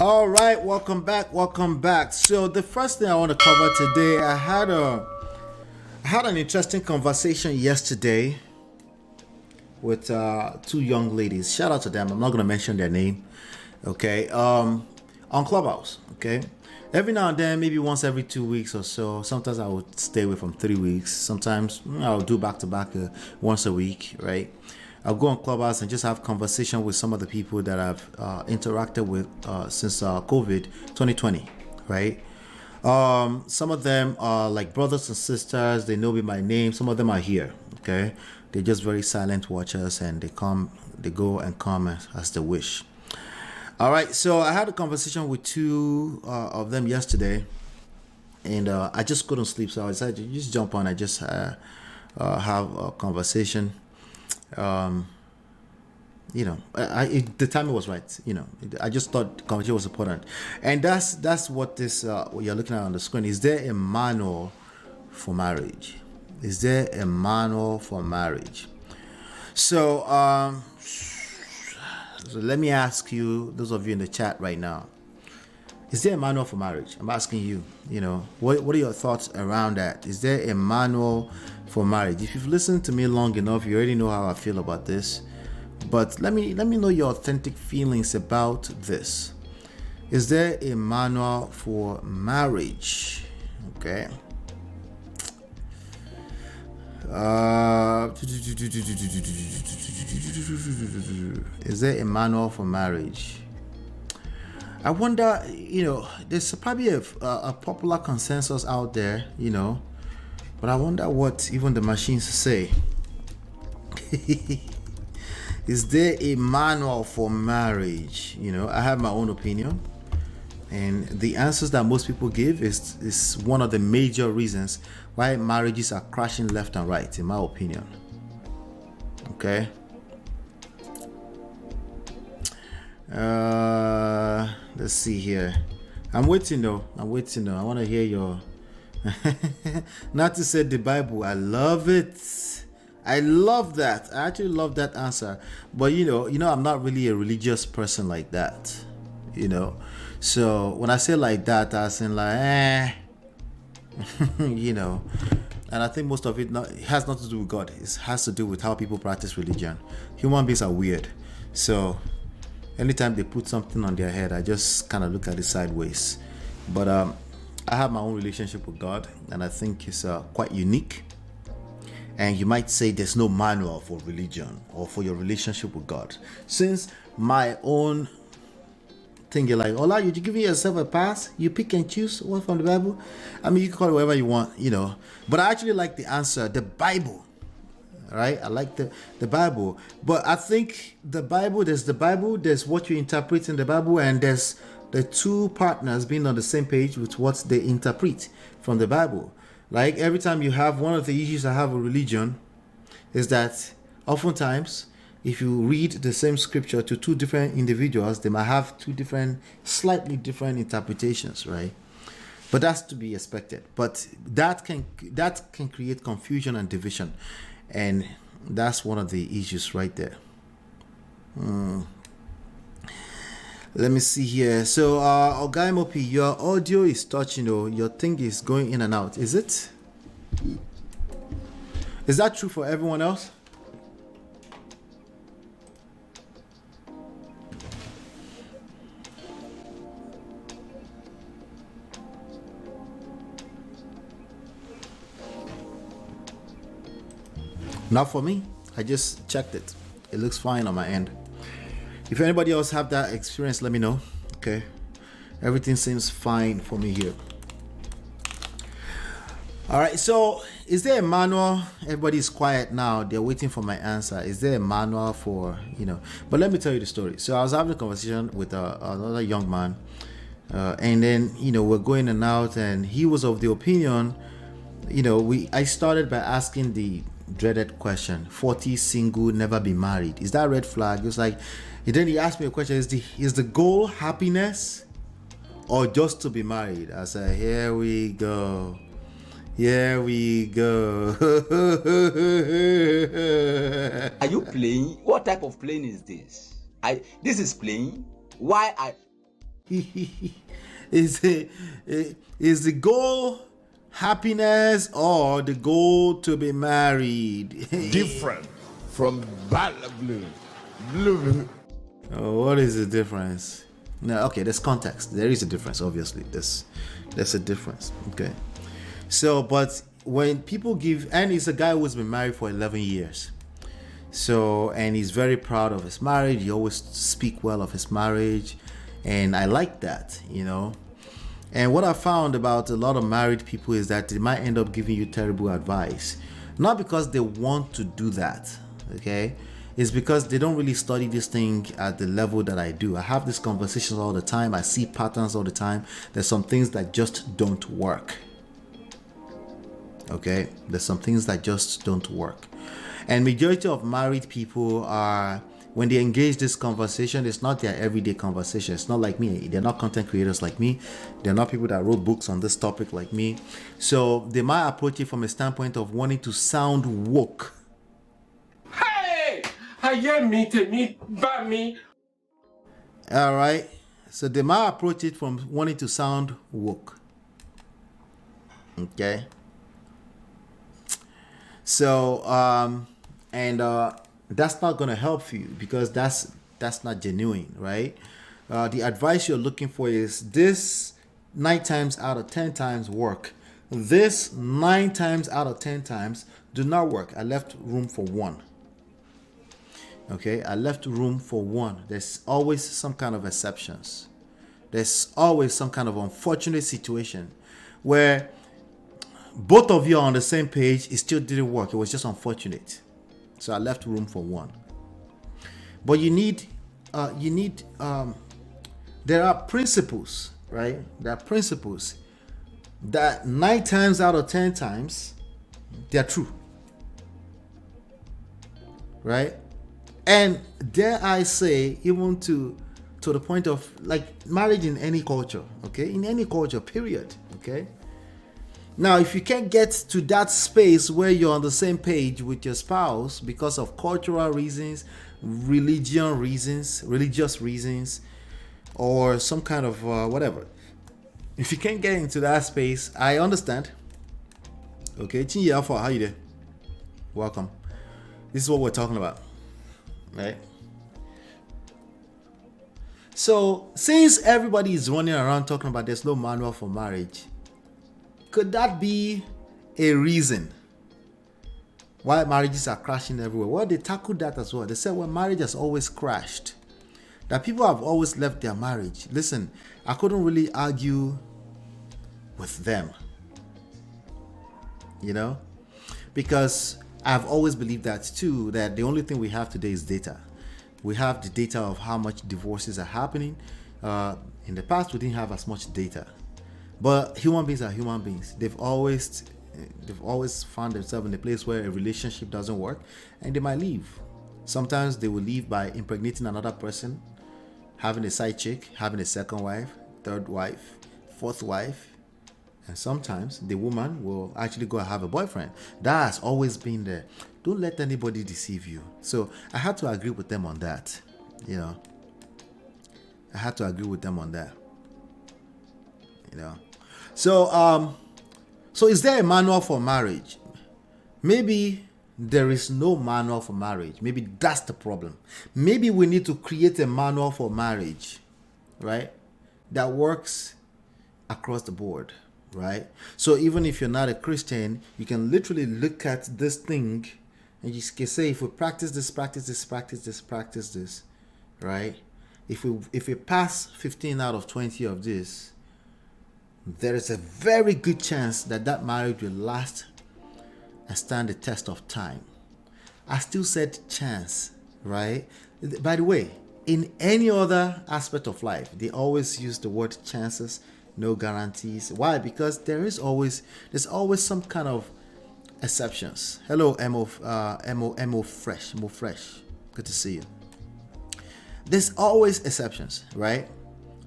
All right, welcome back. Welcome back. So the first thing I want to cover today, I had an interesting conversation yesterday with two young ladies. Shout out to them. I'm not going to mention their name. Okay. On Clubhouse. Okay. Every now and then, maybe once every 2 weeks or so. Sometimes I would stay away from 3 weeks. Sometimes I'll do back to back once a week. Right. I'll go on Clubhouse and just have conversation with some of the people that I've interacted with since COVID 2020, right? Some of them are like brothers and sisters. They know me by name. Some of them are here, okay? They're just very silent watchers, and they go and come as they wish. All right, so I had a conversation with two of them yesterday, and I just couldn't sleep, so I decided to just jump on and just have a conversation. The timing was right. I just thought the conversation was important, and that's what this what you're looking at on the screen. Is there a manual for marriage? Is there a manual for marriage? So, so let me ask you, those of you in the chat right now, is there a manual for marriage? I'm asking you. What are your thoughts around that? Is there a manual for marriage? If you've listened to me long enough, you already know how I feel about this. But let me know your authentic feelings about this. Is there a manual for marriage? Okay. Is there a manual for marriage? I wonder, there's probably a popular consensus out there, but I wonder what even the machines say. Is there a manual for marriage? I have my own opinion, and the answers that most people give is one of the major reasons why marriages are crashing left and right, in my opinion. Okay. Let's see here. I'm waiting though. I want to hear your not to say the Bible. I love it. I love that. I actually love that answer. But I'm not really a religious person like that. So when I say like that, I say like and I think most of it has nothing to do with God. It has to do with how people practice religion. Human beings are weird. So anytime they put something on their head, I just kind of look at it sideways. But I have my own relationship with God, and I think it's quite unique. And you might say there's no manual for religion or for your relationship with God. Since my own thing, you're like, Ola, you giving yourself a pass? You pick and choose one from the Bible? I mean, you can call it whatever you want, But I actually like the answer, the Bible. Right? I like the Bible. But I think the Bible, there's what you interpret in the Bible, and there's the two partners being on the same page with what they interpret from the Bible. Like every time you have one of the issues I have with religion is that oftentimes if you read the same scripture to two different individuals, they might have slightly different interpretations, right? But that's to be expected. But that can create confusion and division. And that's one of the issues right there. Let me see here. So, Ogaimopi, your audio is touching, your thing is going in and out. Is it? Is that true for everyone else? Not for me. I just checked it. It looks fine on my end. If anybody else have that experience, let me know. Okay. Everything seems fine for me here. All right. So is there a manual? Everybody's quiet now. They're waiting for my answer. Is there a manual for, but let me tell you the story. So I was having a conversation with another young man. And then, we're going in and out, and he was of the opinion, I started by asking the dreaded question, 40 single, never be married. Is that a red flag? It was like, and then he asked me a question, is the goal happiness or just to be married? I said, here we go. Are you playing? What type of playing is this? This is playing. Why Is the goal happiness or the goal to be married? Different from blue. Blue. What is the difference? No, okay, there's context. There is a difference, obviously. There's a difference. Okay. So, but when people give, and he's a guy who's been married for 11 years. So, and he's very proud of his marriage. He always speak well of his marriage. And I like that, you know. And what I found about a lot of married people is that they might end up giving you terrible advice. Not because they want to do that, okay? It's because they don't really study this thing at the level that I do. I have these conversations all the time. I see patterns all the time. There's some things that just don't work. Okay? There's some things that just don't work. And majority of married people are, when they engage this conversation, it's not their everyday conversation. It's not like me. They're not content creators like me. They're not people that wrote books on this topic like me. So they might approach it from a standpoint of wanting to sound woke. Hey! I hear me to me, but me. All right. So they might approach it from wanting to sound woke. Okay. So, that's not going to help you because that's not genuine, right? The advice you're looking for is this 9 times out of 10 times work. This 9 times out of 10 times do not work. I left room for 1. Okay, I left room for 1. There's always some kind of exceptions. There's always some kind of unfortunate situation where both of you are on the same page. It still didn't work. It was just unfortunate. So I left room for 1. But there are principles, right? There are principles that 9 times out of 10 times, they're true. Right? And dare I say, even to the point of like marriage in any culture, okay? In any culture, period, okay? Now, if you can't get to that space where you're on the same page with your spouse because of cultural reasons, religious reasons, or some kind of whatever, if you can't get into that space, I understand. Okay, Chinyi Alpha, how you there? Welcome. This is what we're talking about, right? So, since everybody is running around talking about there's no manual for marriage, could that be a reason why marriages are crashing everywhere? Well, they tackled that as well. They said, well, marriage has always crashed. That people have always left their marriage. Listen, I couldn't really argue with them. You know? Because I've always believed that too, that the only thing we have today is data. We have the data of how much divorces are happening. In the past, we didn't have as much data. But human beings are human beings. They've always found themselves in a place where a relationship doesn't work and they might leave. Sometimes they will leave by impregnating another person, having a side chick, having a second wife, third wife, fourth wife. And sometimes the woman will actually go and have a boyfriend. That has always been there. Don't let anybody deceive you. So I had to agree with them on that. You know, I had to agree with them on that. You know, so is there a manual for marriage? Maybe there is no manual for marriage. Maybe that's the problem. Maybe we need to create a manual for marriage, right? That works across the board, right? So even if you're not a Christian, you can literally look at this thing and you can say, if we practice this, right? If we pass 15 out of 20 of this, there is a very good chance that marriage will last and stand the test of time. I still said chance, right? By the way, in any other aspect of life, they always use the word chances, no guarantees. Why? Because there's always some kind of exceptions. Hello, Mo Fresh. Good to see you. There's always exceptions, right?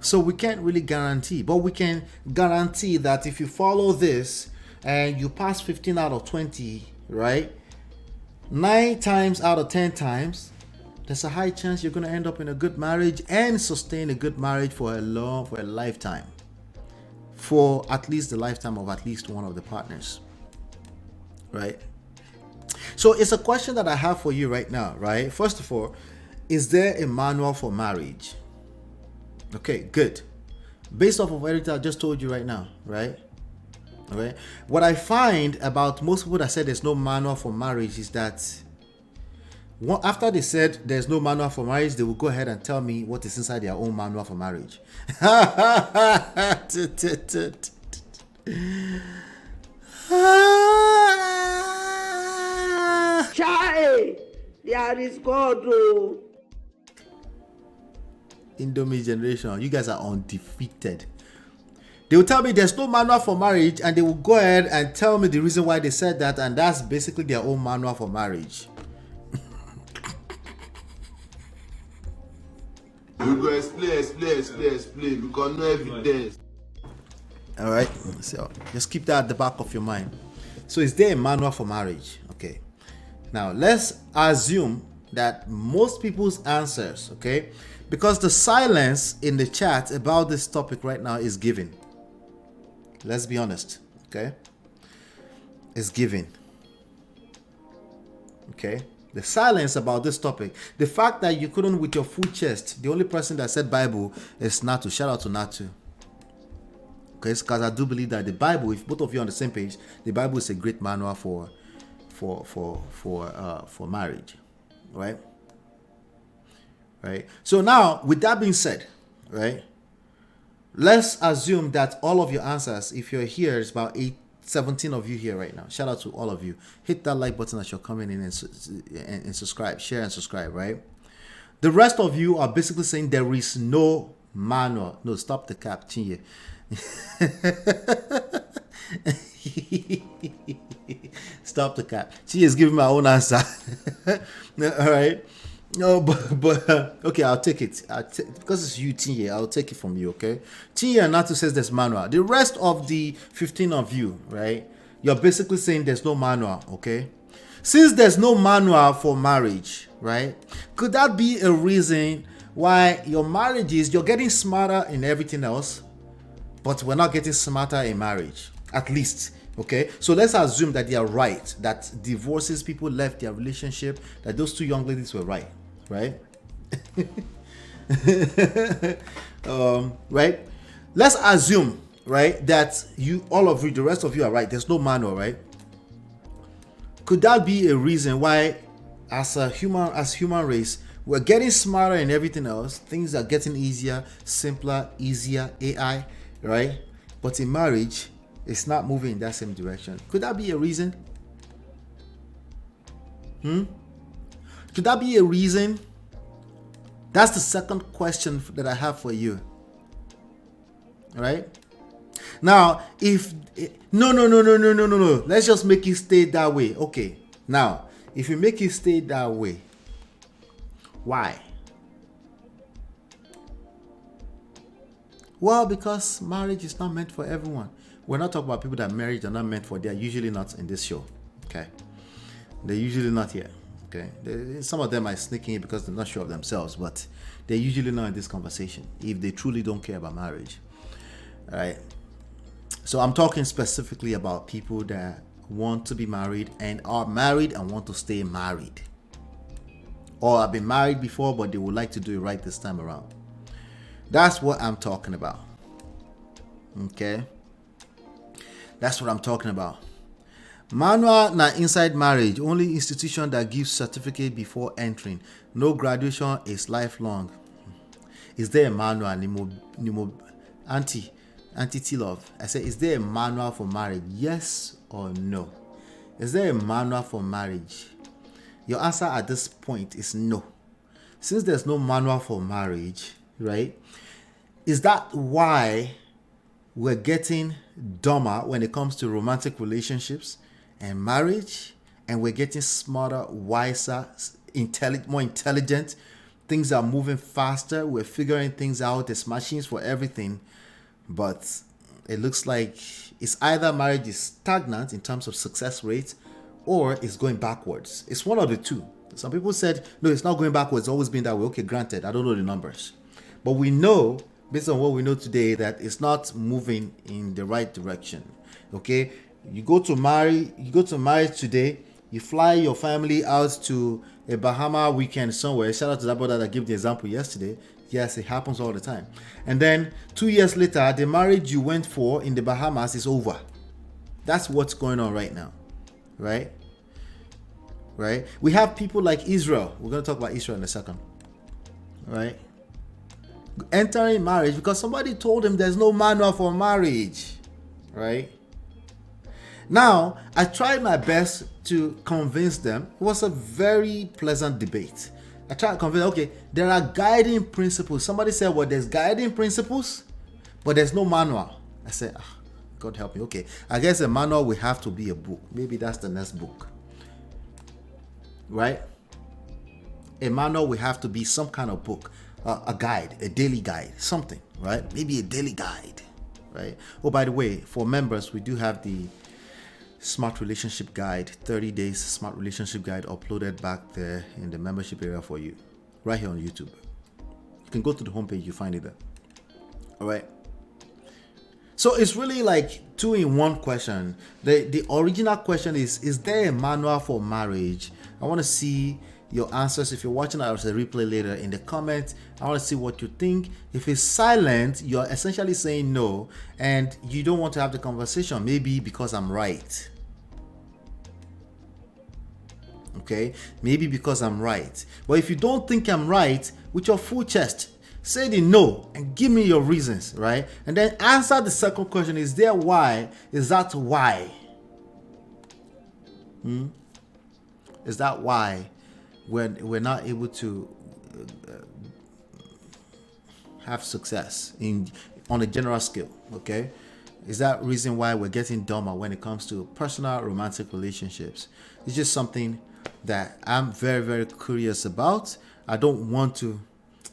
So we can't really guarantee, but we can guarantee that if you follow this and you pass 15 out of 20, right? 9 times out of 10 times, there's a high chance you're going to end up in a good marriage and sustain a good marriage for a lifetime. For at least the lifetime of at least one of the partners. Right? So it's a question that I have for you right now, right? First of all, is there a manual for marriage? Okay, good. Based off of everything I just told you right now, right? All right. What I find about most people that said there's no manual for marriage is that after they said there's no manual for marriage, they will go ahead and tell me what is inside their own manual for marriage. Child, there is God. Oh. Indomie generation, you guys are undefeated. They will tell me there's no manual for marriage, and they will go ahead and tell me the reason why they said that, and that's basically their own manual for marriage. We go explain because no evidence. All right, so just keep that at the back of your mind. So is there a manual for marriage? Okay, now let's assume that most people's answers, okay, because the silence in the chat about this topic right now is given. Let's be honest, okay? It's given. Okay? The silence about this topic, the fact that you couldn't with your full chest, the only person that said Bible is Natu. Shout out to Natu. Okay, because I do believe that the Bible, if both of you are on the same page, the Bible is a great manual for marriage, right? Right. So now, with that being said, right, let's assume that all of your answers, if you're here, it's about 17 of you here right now. Shout out to all of you. Hit that like button as you're coming in and subscribe, share and subscribe, right? The rest of you are basically saying there is no manual. No, stop the cap, Chinye. Stop the cap. She is giving my own answer. All right. No, but okay, I'll take it. Because it's you, Tinye, I'll take it from you, okay? Tinye and Natu says there's manual. The rest of the 15 of you, right? You're basically saying there's no manual, okay? Since there's no manual for marriage, right? Could that be a reason why your marriage is you're getting smarter in everything else, but we're not getting smarter in marriage? At least. Okay, so let's assume that they are right, that divorces, people left their relationship, that those two young ladies were right? Right? Let's assume, right, that all of you, the rest of you are right. There's no manual, right? Could that be a reason why, as human race, we're getting smarter in everything else? Things are getting easier, simpler, easier, AI, right? But in marriage, it's not moving in that same direction. Could that be a reason? Could that be a reason? That's the second question that I have for you. All right? Now, no. Let's just make it stay that way. Okay. Now, if you make it stay that way, why? Well, because marriage is not meant for everyone. We're not talking about people that marriage are not meant for. They're usually not in this show. Okay. They're usually not here. Okay. Some of them are sneaking in because they're not sure of themselves, but they're usually not in this conversation if they truly don't care about marriage. All right. So I'm talking specifically about people that want to be married and are married and want to stay married. Or have been married before, but they would like to do it right this time around. That's what I'm talking about. Okay. That's what I'm talking about. Manual na inside marriage. Only institution that gives certificate before entering. No graduation is lifelong. Is there a manual? Auntie T-Love. I said, is there a manual for marriage? Yes or no? Is there a manual for marriage? Your answer at this point is no. Since there's no manual for marriage, right? Is that why we're getting dumber when it comes to romantic relationships and marriage, and we're getting smarter, wiser, more intelligent? Things are moving faster. We're figuring things out. There's machines for everything, but it looks like it's either marriage is stagnant in terms of success rates, or it's going backwards. It's one of the two. Some people said, no, it's not going backwards. It's always been that way. Okay, granted, I don't know the numbers. But we know, based on what we know today, that it's not moving in the right direction. Okay? You go to marry today, you fly your family out to a Bahama weekend somewhere. Shout out to that brother that gave the example yesterday. Yes, it happens all the time. And then 2 years later, the marriage you went for in the Bahamas is over. That's what's going on right now. Right? We have people like Israel. We're going to talk about Israel in a second. Right? Entering marriage because somebody told him there's no manual for marriage. Right? Now, I tried my best to convince them. It was a very pleasant debate. I tried to convince them, okay, there are guiding principles. Somebody said, well, there's guiding principles, but there's no manual. I said, God help me. Okay, I guess a manual will have to be a book. Maybe that's the next book. Right? A manual will have to be some kind of book, a guide, a daily guide, something, right? Maybe a daily guide, right? Oh, by the way, for members, we do have the Smart Relationship Guide, 30 days Smart Relationship Guide uploaded back there in the membership area for you, right here on YouTube. You can go to the homepage, you find it there. All right. So it's really like 2-in-1 question. The original question is there a manual for marriage? I want to see your answers. If you're watching as a replay later in the comments, I want to see what you think. If it's silent, you're essentially saying no, and you don't want to have the conversation, maybe because I'm right. Okay, maybe because I'm right. But if you don't think I'm right, with your full chest, say the no and give me your reasons, right? And then answer the second question: is there why? Is that why? Is that why we're not able to have success on a general scale? Okay, is that reason why we're getting dumber when it comes to personal romantic relationships? It's just something that I'm very, very curious about. I don't want to,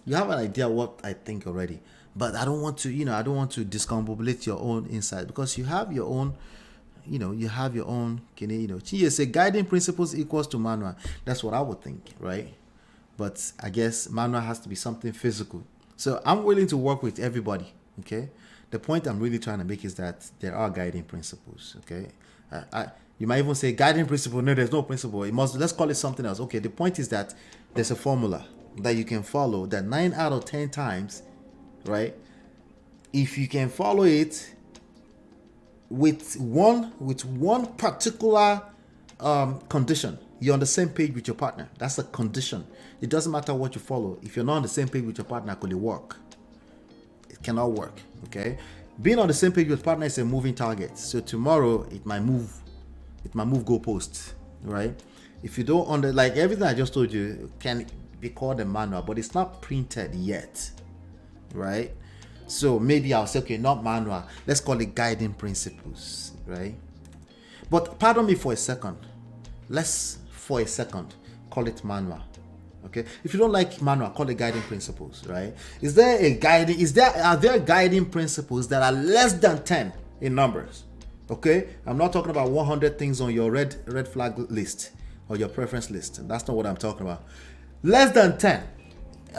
you have an idea what I think already, but I don't want to, I don't want to discombobulate your own insight, because you have your own, you have your own, you say guiding principles equals to manual. That's what I would think, right? But I guess manual has to be something physical. So I'm willing to work with everybody, okay? The point I'm really trying to make is that there are guiding principles, okay? You might even say guiding principle. No, there's no principle. Let's call it something else. Okay, the point is that there's a formula that you can follow that 9 out of 10 times, right? If you can follow it with one particular condition, you're on the same page with your partner. That's a condition. It doesn't matter what you follow. If you're not on the same page with your partner, could it work? It cannot work, okay? Being on the same page with partner is a moving target. So tomorrow it might move goalposts, right? If you don't like everything I just told you can be called a manual, but it's not printed yet, right? So maybe I'll say, okay, not manual, let's call it guiding principles, right? But pardon me for a second. Let's for a second call it manual. Okay, if you don't like manual, call it guiding principles, right? Are there guiding principles that are less than 10 in numbers? Okay, I'm not talking about 100 things on your red flag list or your preference list. That's not what I'm talking about. Less than 10.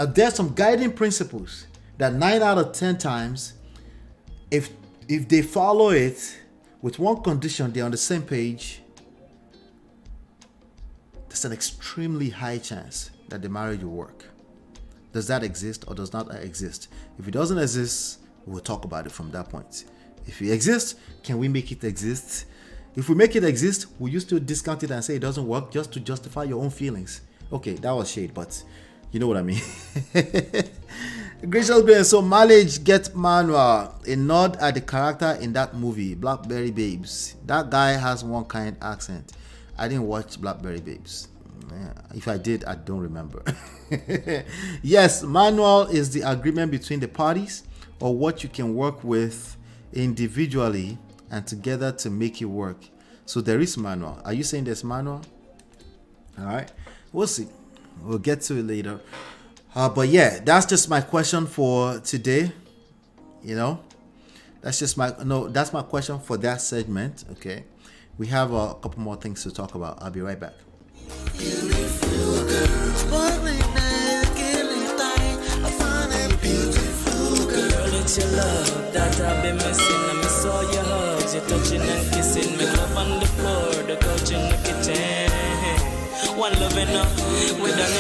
There's some guiding principles that 9 out of 10 times, if they follow it with one condition, they're on the same page, there's an extremely high chance that the marriage will work. Does that exist or does not exist? If it doesn't exist, we'll talk about it from that point. If it exists, can we make it exist? If we make it exist, will you still discount it and say it doesn't work just to justify your own feelings? Okay, that was shade, but you know what I mean. Gracious being, so marriage get manual. A nod at the character in that movie, Blackberry Babes. That guy has one kind accent. I didn't watch Blackberry Babes. If I did, I don't remember. Yes, manual is the agreement between the parties or what you can work with individually and together to make it work. So there is manual. Are you saying there's manual? All right, we'll see. We'll get to it later. But yeah, that's just my question for today. That's my question for that segment. Okay, we have a couple more things to talk about. I'll be right back. girl. Sparkling eyes, killing thing. I find it beautiful, girl. It's your love that I've been missing. I miss all your hugs, your touching and kissing. Make love on the floor, the couch in the kitchen. One love enough, we done